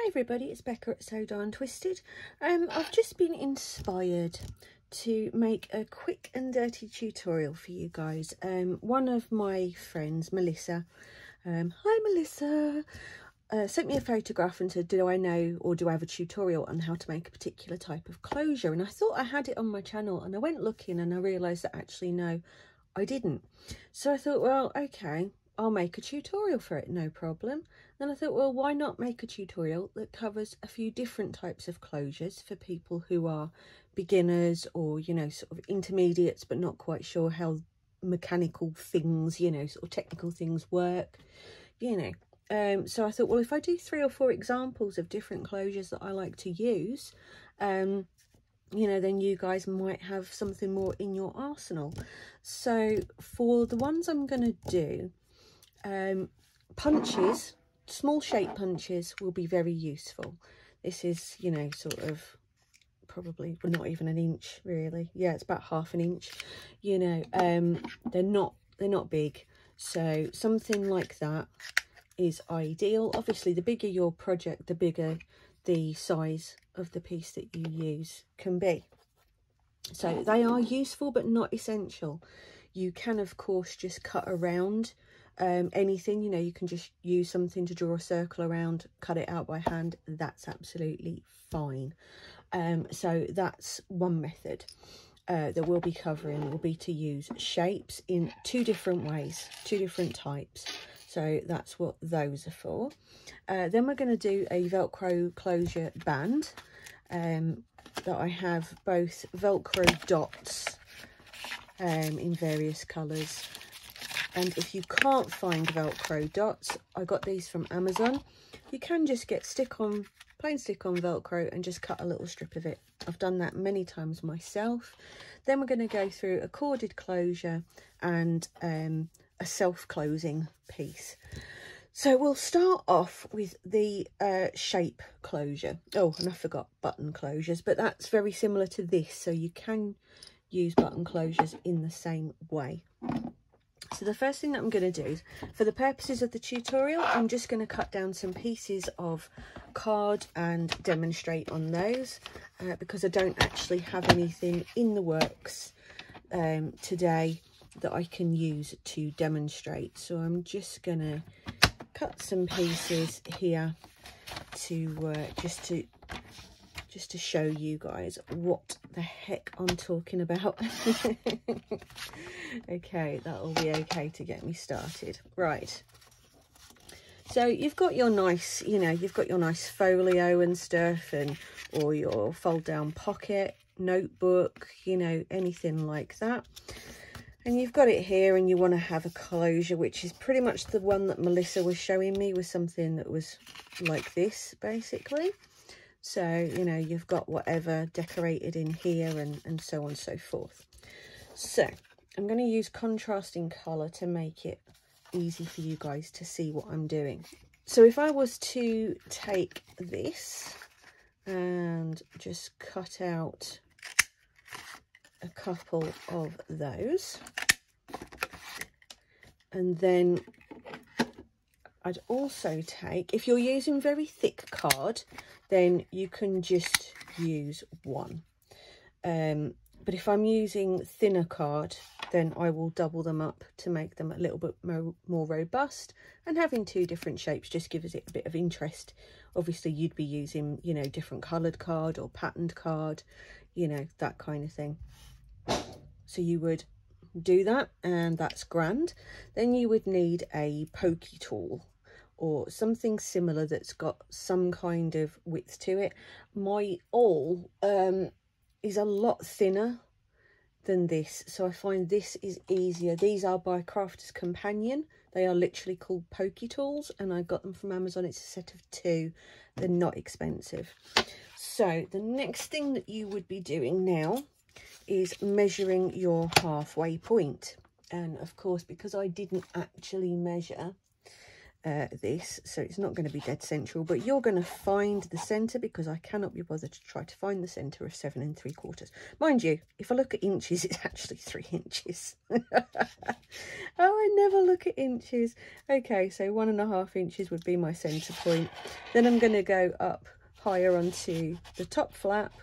Hi everybody, it's Becca at So Darn Twisted. I've just been inspired to make a quick and dirty tutorial for you guys. One of my friends, Melissa, hi Melissa, sent me a photograph and said, do I know or do I have a tutorial on how to make a particular type of closure? And I thought I had it on my channel, and I went looking and I realised that actually no, I didn't. So I thought, well, okay, I'll make a tutorial for it, no problem. Then I thought, well, why not make a tutorial that covers a few different types of closures for people who are beginners or, you know, sort of intermediates, but not quite sure how mechanical things, you know, sort of technical things work, you know. So I thought, well, if I do 3 or 4 examples of different closures that I like to use, you know, then you guys might have something more in your arsenal. So for the ones I'm going to do, punches, small shape punches will be very useful. This is, you know, sort of probably, well, not even an inch really. Yeah, it's about ½ an inch, you know. They're not big, so something like that is ideal. Obviously the bigger your project, the bigger the size of the piece that you use can be. So they are useful but not essential. You can of course just cut around anything, you know, you can just use something to draw a circle around, cut it out by hand, that's absolutely fine. So that's one method that we'll be covering, will be to use shapes in 2 different ways, 2 different types. So that's what those are for. Then we're going to do a Velcro closure band that I have both Velcro dots in various colours. And if you can't find Velcro dots, I got these from Amazon. You can just get plain stick-on Velcro and just cut a little strip of it. I've done that many times myself. Then we're going to go through a corded closure and a self-closing piece. So we'll start off with the shape closure. Oh, and I forgot button closures, but that's very similar to this. So you can use button closures in the same way. So the first thing that I'm going to do is, for the purposes of the tutorial, I'm just going to cut down some pieces of card and demonstrate on those because I don't actually have anything in the works today that I can use to demonstrate. So I'm just going to cut some pieces here to just to show you guys what the heck I'm talking about. Okay, that'll be okay to get me started. Right, so you've got your nice, you know, you've got your nice folio and stuff, and or your fold down pocket, notebook, you know, anything like that. And you've got it here and you want to have a closure, which is pretty much the one that Melissa was showing me, was something that was like this basically. So, you know, you've got whatever decorated in here and so on and so forth. So I'm going to use contrasting colour to make it easy for you guys to see what I'm doing. So if I was to take this and just cut out a couple of those, and then I'd also take, if you're using very thick card, then you can just use one. But if I'm using thinner card, then I will double them up to make them a little bit more robust. And having 2 different shapes just gives it a bit of interest. Obviously, you'd be using, you know, different coloured card or patterned card, you know, that kind of thing. So you would do that, and that's grand. Then you would need a pokey tool or something similar that's got some kind of width to it. My awl is a lot thinner than this, so I find this is easier. These are by Crafter's Companion. They are literally called pokey tools, and I got them from Amazon. It's a set of 2. They're not expensive. So the next thing that you would be doing now is measuring your halfway point. And of course, because I didn't actually measure, this, so it's not going to be dead central, but you're going to find the centre, because I cannot be bothered to try to find the centre of 7 3/4. Mind you, if I look at inches, it's actually 3 inches. Oh, I never look at inches. Okay, so 1.5 inches would be my centre point. Then I'm going to go up higher onto the top flap,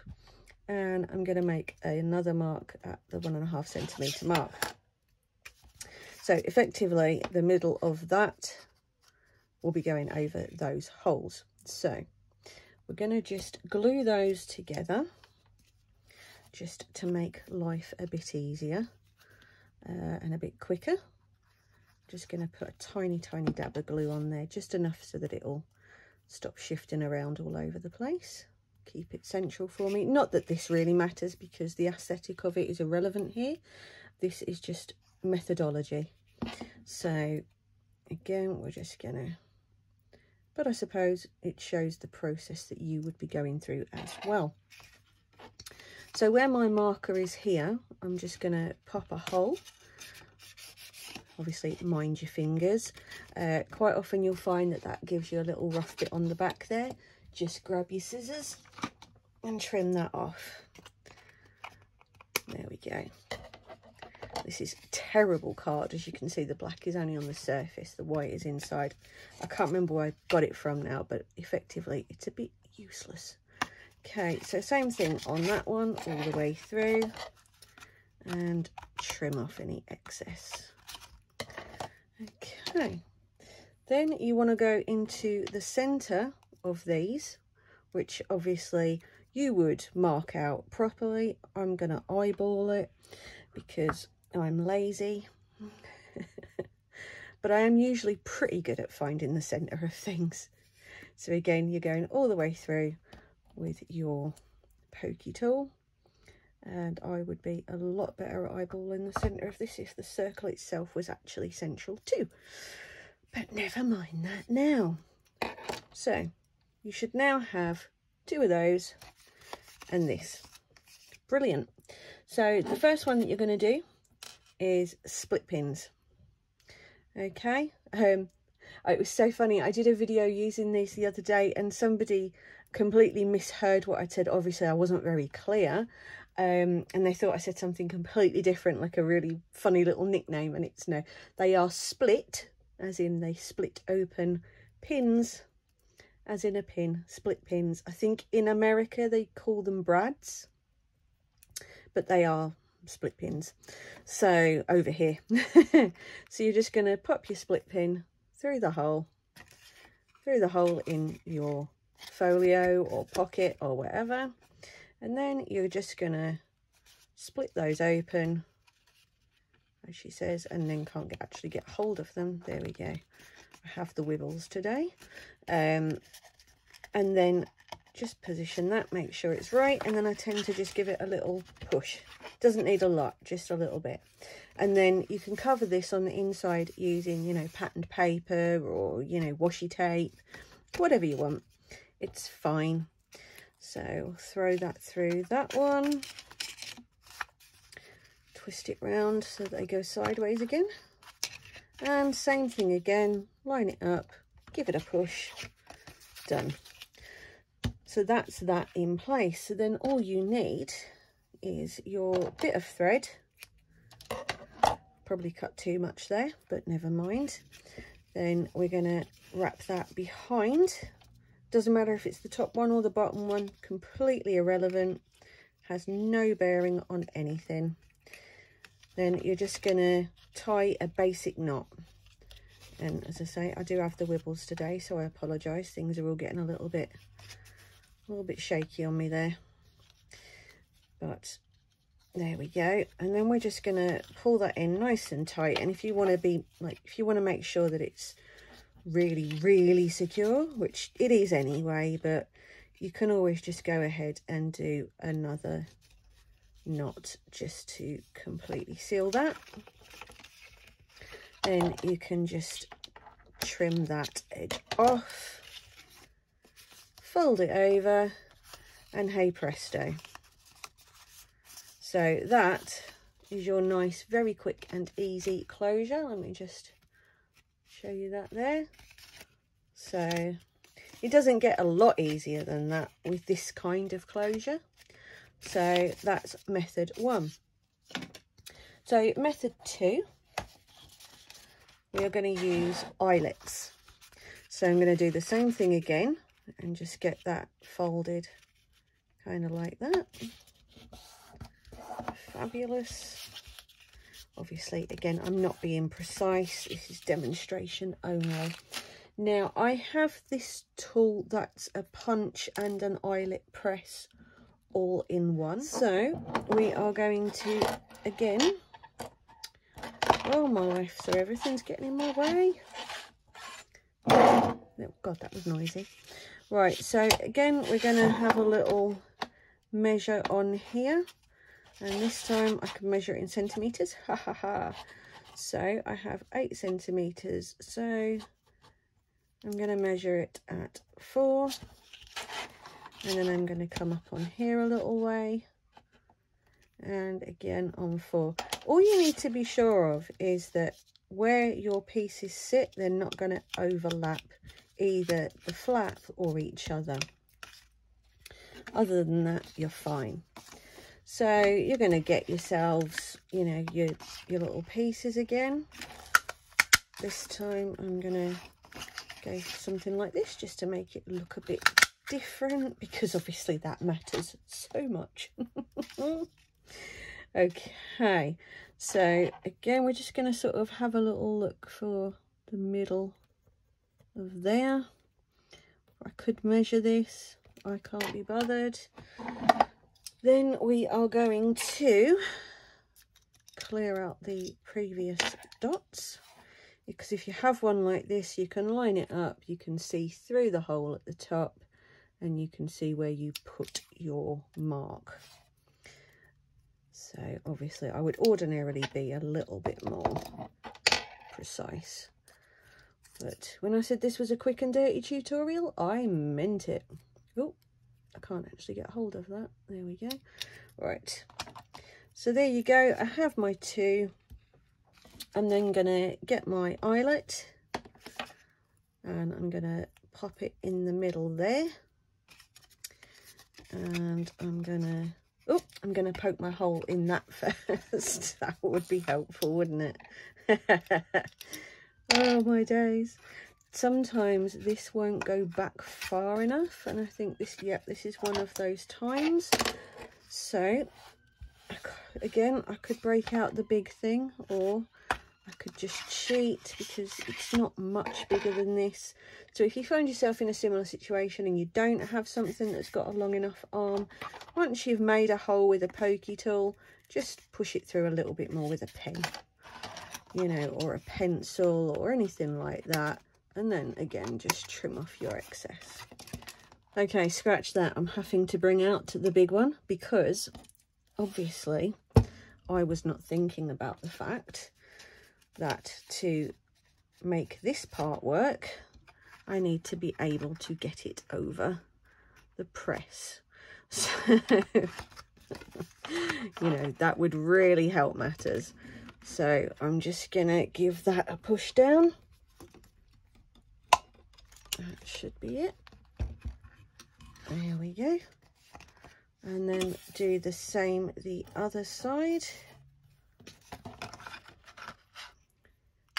and I'm going to make another mark at the 1.5 centimetre mark. So effectively the middle of that will be going over those holes. So we're going to just glue those together just to make life a bit easier and a bit quicker. Just going to put a tiny dab of glue on there, just enough so that it'll stop shifting around all over the place. Keep it central for me. Not that this really matters, because the aesthetic of it is irrelevant here. This is just methodology. So again, we're just gonna, but I suppose it shows the process that you would be going through as well. So where my marker is here, I'm just gonna pop a hole. Obviously mind your fingers. Quite often you'll find that that gives you a little rough bit on the back there. Just grab your scissors and trim that off. There we go. This is terrible card. As you can see, the black is only on the surface, the white is inside. I can't remember where I got it from now, but effectively it's a bit useless. Okay, so same thing on that one, all the way through, and trim off any excess. Okay, then you want to go into the center of these, which obviously you would mark out properly. I'm going to eyeball it because I'm lazy, but I am usually pretty good at finding the center of things. So again, you're going all the way through with your pokey tool, and I would be a lot better at eyeballing the center of this if the circle itself was actually central too, but never mind that now. So you should now have 2 of those and this. Brilliant. So the first one that you're going to do is split pins. Okay, it was so funny. I did a video using these the other day and somebody completely misheard what I said. Obviously I wasn't very clear, and they thought I said something completely different, like a really funny little nickname, and it's no, they are split, as in they split open, pins as in a pin, split pins. I think in America they call them brads, but they are split pins. So over here, so you're just going to pop your split pin through the hole in your folio or pocket or whatever, and then you're just going to split those open, as she says, and then can't actually get hold of them. There we go. I have the wibbles today. And then just position that, make sure it's right, and then I tend to just give it a little push. Doesn't need a lot, just a little bit. And then you can cover this on the inside using, you know, patterned paper or, you know, washi tape, whatever you want. It's fine. So throw that through that one, twist it round so they go sideways again, and same thing again, line it up, give it a push, done. So that's that in place. So then all you need is your bit of thread. Probably cut too much there, but never mind. Then we're going to wrap that behind. Doesn't matter if it's the top one or the bottom one, completely irrelevant, has no bearing on anything. Then you're just going to tie a basic knot. And as I say, I do have the wibbles today, so I apologise. Things are all getting a little bit shaky on me there, but there we go. And then we're just going to pull that in nice and tight. And if you want to be like, if you want to make sure that it's really secure, which it is anyway, but you can always just go ahead and do another knot just to completely seal that. Then you can just trim that edge off, fold it over, and hey presto. So that is your nice, very quick and easy closure. Let me just show you that there. So it doesn't get a lot easier than that with this kind of closure. So that's method 1. So method 2, we are going to use eyelets. So I'm going to do the same thing again and just get that folded kind of like that. Fabulous. Obviously, again, I'm not being precise. This is demonstration only. Now, I have this tool that's a punch and an eyelet press all in one. So we are going to, again, oh my life, so everything's getting in my way. Oh God, that was noisy. Right, so again, we're going to have a little measure on here. And this time I can measure it in centimetres. Ha ha ha. So I have 8 centimetres. So I'm going to measure it at 4. And then I'm going to come up on here a little way. And again on 4. All you need to be sure of is that where your pieces sit, they're not going to overlap either the flap or each other. Other than that, you're fine. So you're going to get yourselves, you know, your little pieces again. This time I'm going to go for something like this just to make it look a bit different, because obviously that matters so much. Okay, so again, we're just going to sort of have a little look for the middle of there. I could measure this. I can't be bothered. Then we are going to clear out the previous dots, because if you have one like this, you can line it up, you can see through the hole at the top, and you can see where you put your mark. So obviously I would ordinarily be a little bit more precise, but when I said this was a quick and dirty tutorial, I meant it. Oh, I can't actually get hold of that. There we go. Right, so there you go. I have my 2. I'm then gonna get my eyelet and I'm gonna pop it in the middle there, and I'm gonna poke my hole in that first. That would be helpful, wouldn't it? Oh my days. Sometimes this won't go back far enough, and I think this, yep, this is one of those times. So again, I could break out the big thing, or I could just cheat because it's not much bigger than this. So if you find yourself in a similar situation and you don't have something that's got a long enough arm, once you've made a hole with a pokey tool, just push it through a little bit more with a pen, you know, or a pencil or anything like that. And then again, just trim off your excess. Okay, scratch that. I'm having to bring out the big one because obviously I was not thinking about the fact that to make this part work, I need to be able to get it over the press. So, you know, that would really help matters. So I'm just gonna give that a push down. That should be it. There we go. And then do the same the other side.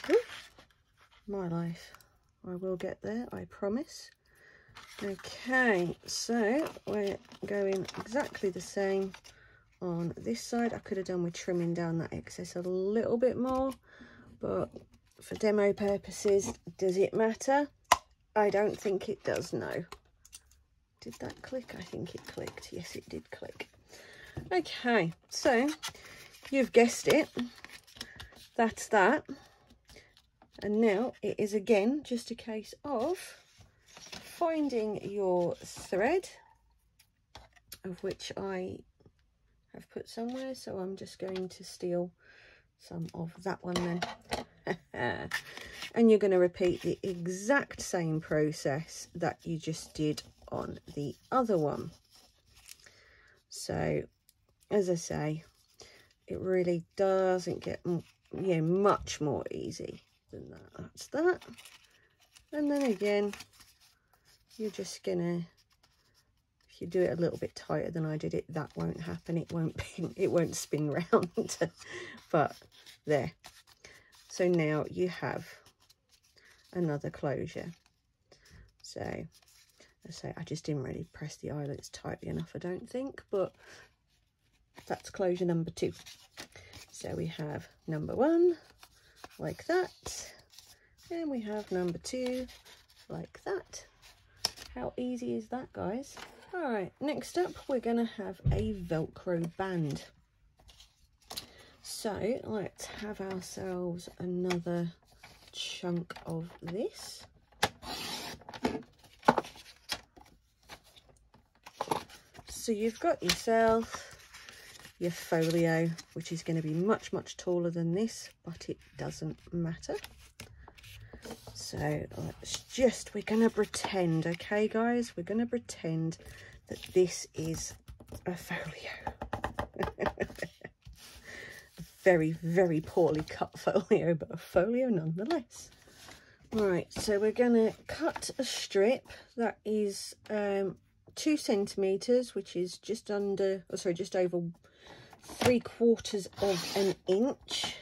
Ooh, my life. I will get there, I promise. Okay, so we're going exactly the same on this side. I could have done with trimming down that excess a little bit more, but for demo purposes, does it matter? I don't think it does, no. Did that click? I think it clicked. Yes, it did click. Okay, so you've guessed it. That's that. And now it is again just a case of finding your thread, of which I have put somewhere. So I'm just going to steal some of that one then. And you're going to repeat the exact same process that you just did on the other one. So as I say, it really doesn't get much more easy than that. That's that. And then again, you're just gonna, if you do it a little bit tighter than I did it, that won't happen. It won't spin round. But there. So now you have another closure. So I say I just didn't really press the eyelets tightly enough, I don't think, but that's closure number 2. So we have number 1 like that, and we have number 2 like that. How easy is that, guys? All right, next up we're gonna have a Velcro band. So let's have ourselves another chunk of this. So you've got yourself your folio, which is going to be much, much taller than this, but it doesn't matter. So we're going to pretend, okay guys, we're going to pretend that this is a folio. A very, very poorly cut folio, but a folio nonetheless. Right, so we're going to cut a strip that is 2 centimeters, which is just over 3/4 of an inch,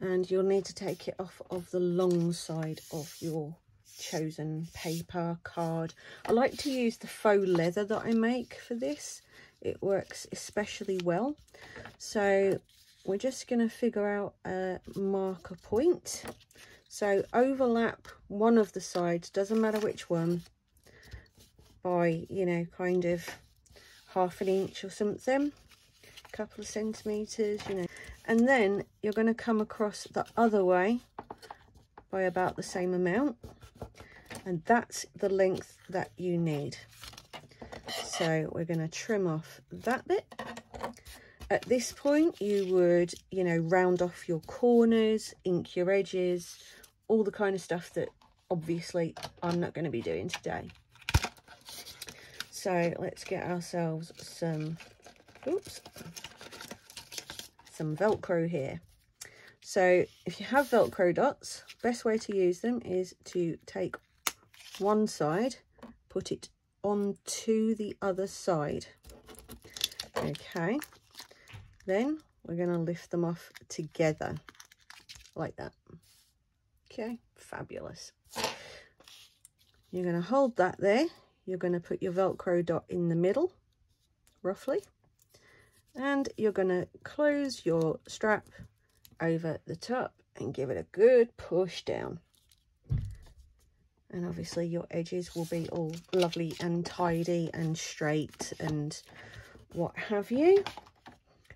and you'll need to take it off of the long side of your chosen paper card. I like to use the faux leather that I make for this. It works especially well. So we're just going to figure out a marker point. So overlap one of the sides, doesn't matter which one, by, you know, kind of 1/2 inch or something, a couple of centimeters, you know, and then you're going to come across the other way by about the same amount, and that's the length that you need. So we're going to trim off that bit. At this point you would, you know, round off your corners, ink your edges, all the kind of stuff that obviously I'm not going to be doing today. So let's get ourselves some Velcro here. So if you have Velcro dots, best way to use them is to take one side, put it onto the other side. Okay, then we're going to lift them off together like that. Okay, fabulous. You're going to hold that there. You're going to put your Velcro dot in the middle, roughly, and you're going to close your strap over the top and give it a good push down. And obviously your edges will be all lovely and tidy and straight and what have you.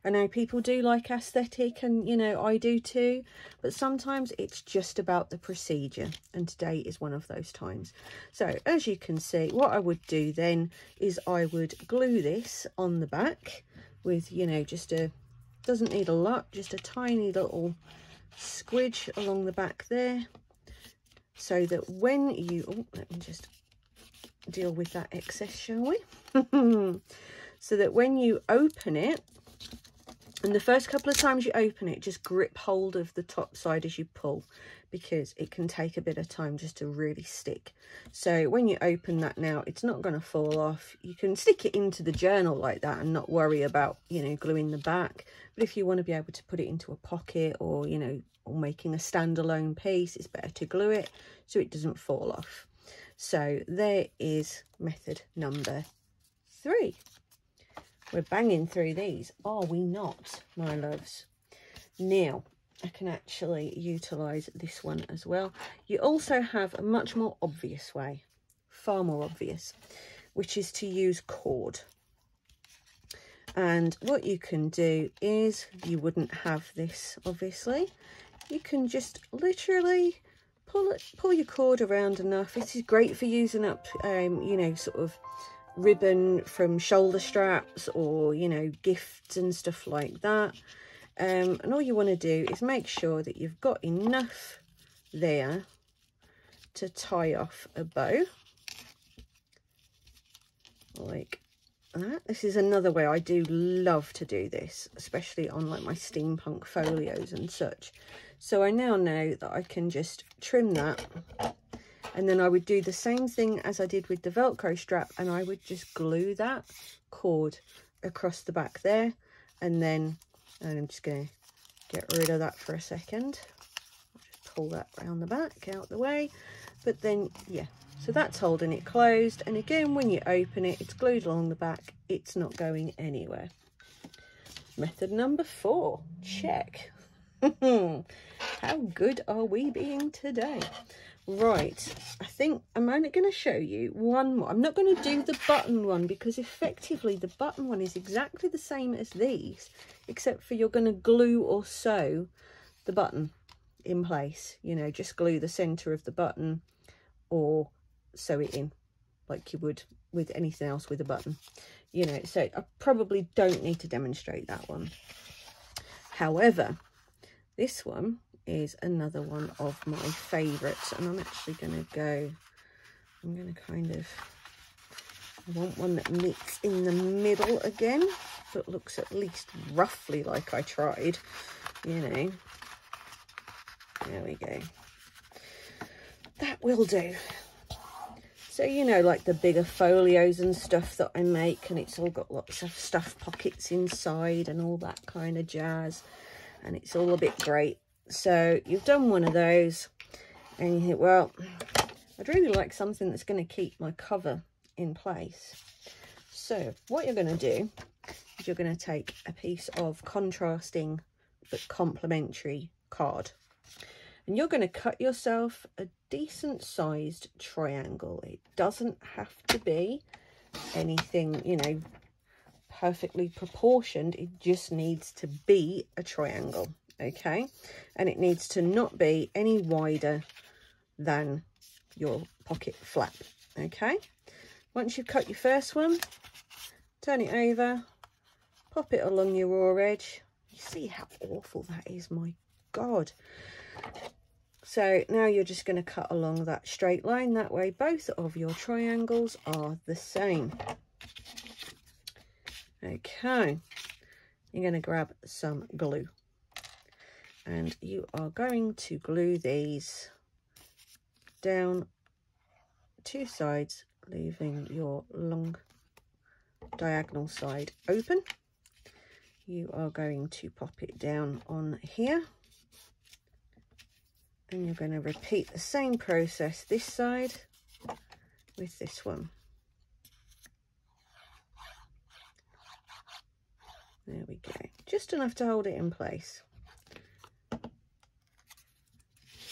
I know people do like aesthetic, and you know, I do too, but sometimes it's just about the procedure, and today is one of those times. So as you can see, what I would do then is I would glue this on the back with, you know, just a, doesn't need a lot, just a tiny little squidge along the back there, so that when you, oh, let me just deal with that excess, shall we? So that when you open it, and the first couple of times you open it, just grip hold of the top side as you pull, because it can take a bit of time just to really stick. So when you open that now, it's not going to fall off. You can stick it into the journal like that and not worry about, you know, gluing the back. But if you want to be able to put it into a pocket, or, you know, or making a standalone piece, it's better to glue it so it doesn't fall off. So there is method number 3. We're banging through these, are we not, my loves? Now, I can actually utilise this one as well. You also have a much more obvious way, far more obvious, which is to use cord. And what you can do is, you wouldn't have this, obviously. You can just literally pull your cord around enough. This is great for using up, you know, sort of ribbon from shoulder straps, or, you know, gifts and stuff like that. And all you want to do is make sure that you've got enough there to tie off a bow like that. This is another way I do love to do this, especially on like my steampunk folios and such. So I now know that I can just trim that, And then I would do the same thing as I did with the Velcro strap, and I would just glue that cord across the back there. And then I'm just going to get rid of that for a second. I'll just pull that around the back, out the way. But then, yeah, so that's holding it closed. And again, when you open it, it's glued along the back. It's not going anywhere. Method number 4, check. How good are we being today? Right, I think I'm only going to show you one more. I'm not going to do the button one because effectively the button one is exactly the same as these, except for you're going to glue or sew the button in place. You know, just glue the center of the button or sew it in like you would with anything else with a button. You know, so I probably don't need to demonstrate that one. However, this one is another one of my favorites, and I'm actually going to go, I'm going to kind of, I want one that meets in the middle again, but looks at least roughly like I tried, you know. There we go. That will do. So, you know, like the bigger folios and stuff that I make, and it's all got lots of stuff pockets inside and all that kind of jazz, and it's all a bit great. So you've done one of those and you think, well, I'd really like something that's going to keep my cover in place. So what you're going to do is you're going to take a piece of contrasting but complementary card, and you're going to cut yourself a decent sized triangle. It doesn't have to be anything, you know, perfectly proportioned. It just needs to be a triangle, okay? And it needs to not be any wider than your pocket flap, okay? Once you've cut your first one, turn it over, pop it along your raw edge. You see how awful that is, my God. So now you're just going to cut along that straight line. That way both of your triangles are the same. Okay, you're going to grab some glue, and you are going to glue these down 2 sides, leaving your long diagonal side open. You are going to pop it down on here, and you're going to repeat the same process this side with this one. There we go, just enough to hold it in place.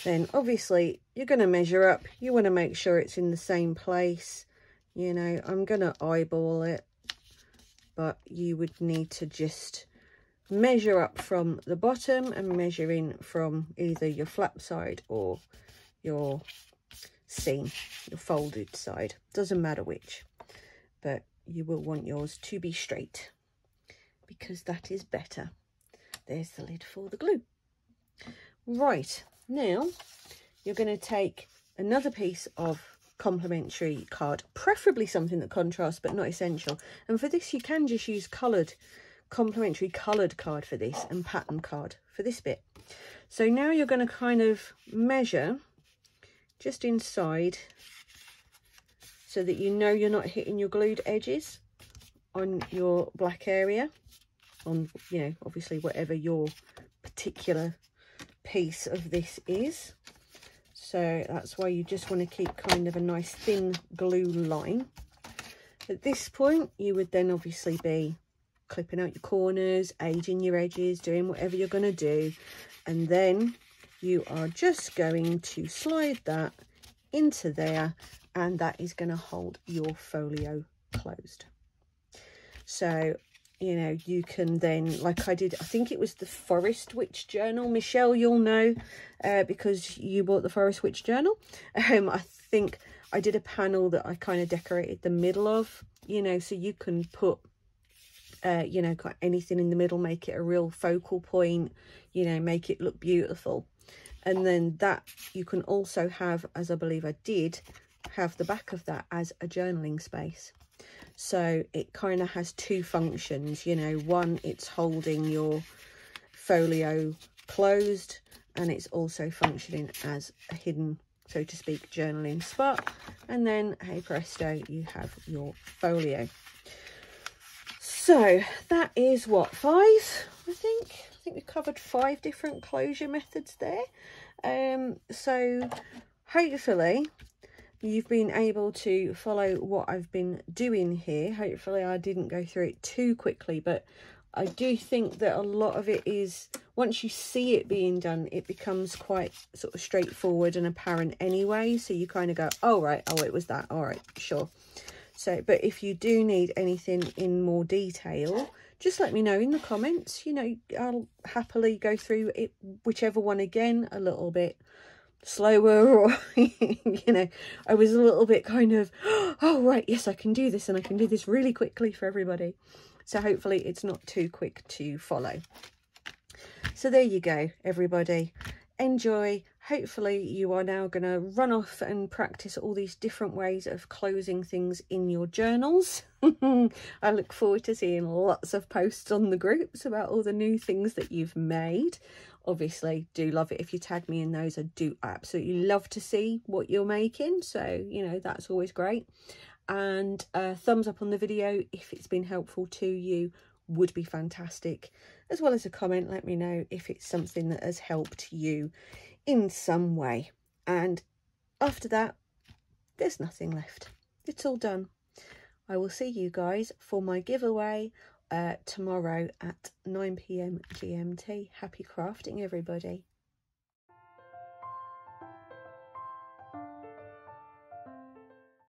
Then obviously you're going to measure up. You want to make sure it's in the same place. You know, I'm going to eyeball it, but you would need to just measure up from the bottom and measure in from either your flap side or your seam, your folded side. Doesn't matter which, but you will want yours to be straight, because that is better. There's the lid for the glue. Right, now you're going to take another piece of complementary card, preferably something that contrasts but not essential. And for this you can just use complementary coloured card for this, and pattern card for this bit. So now you're going to kind of measure just inside so that you know you're not hitting your glued edges on your black area, on, you know, obviously whatever your particular piece of this is. So that's why you just want to keep kind of a nice thin glue line. At this point you would then obviously be clipping out your corners, aging your edges, doing whatever you're going to do, and then you are just going to slide that into there, and that is going to hold your folio closed. So, you know, you can then, like I did, I think it was the Forest Witch journal. Michelle, you'll know because you bought the Forest Witch journal. I think I did a panel that I kind of decorated the middle of, you know, so you can put you know, anything in the middle, make it a real focal point, you know, make it look beautiful. And then that you can also have, as I believe I did, have the back of that as a journaling space. So it kind of has 2 functions, you know. One, it's holding your folio closed, and it's also functioning as a hidden so to speak, journaling spot. And then, hey presto, you have your folio. So that is what, 5, I think we've covered 5 different closure methods there. So hopefully you've been able to follow what I've been doing here. Hopefully I didn't go through it too quickly, but I do think that a lot of it is, once you see it being done, it becomes quite sort of straightforward and apparent anyway. So you kind of go, oh right, oh it was that, all right, sure. So, but if you do need anything in more detail, just let me know in the comments. You know, I'll happily go through it, whichever one again, a little bit slower, or you know, I was a little bit kind of, oh right, yes, I can do this, and I can do this really quickly for everybody. So hopefully it's not too quick to follow. So there you go, everybody. Enjoy. Hopefully you are now going to run off and practice all these different ways of closing things in your journals. I look forward to seeing lots of posts on the groups about all the new things that you've made. Obviously, do love it if you tag me in those. I do absolutely love to see what you're making. So, you know, that's always great. And thumbs up on the video if it's been helpful to you would be fantastic, as well as a comment. Let me know if it's something that has helped you in some way. And after that, there's nothing left. It's all done. I will see you guys for my giveaway tomorrow at 9 PM GMT. Happy crafting, everybody.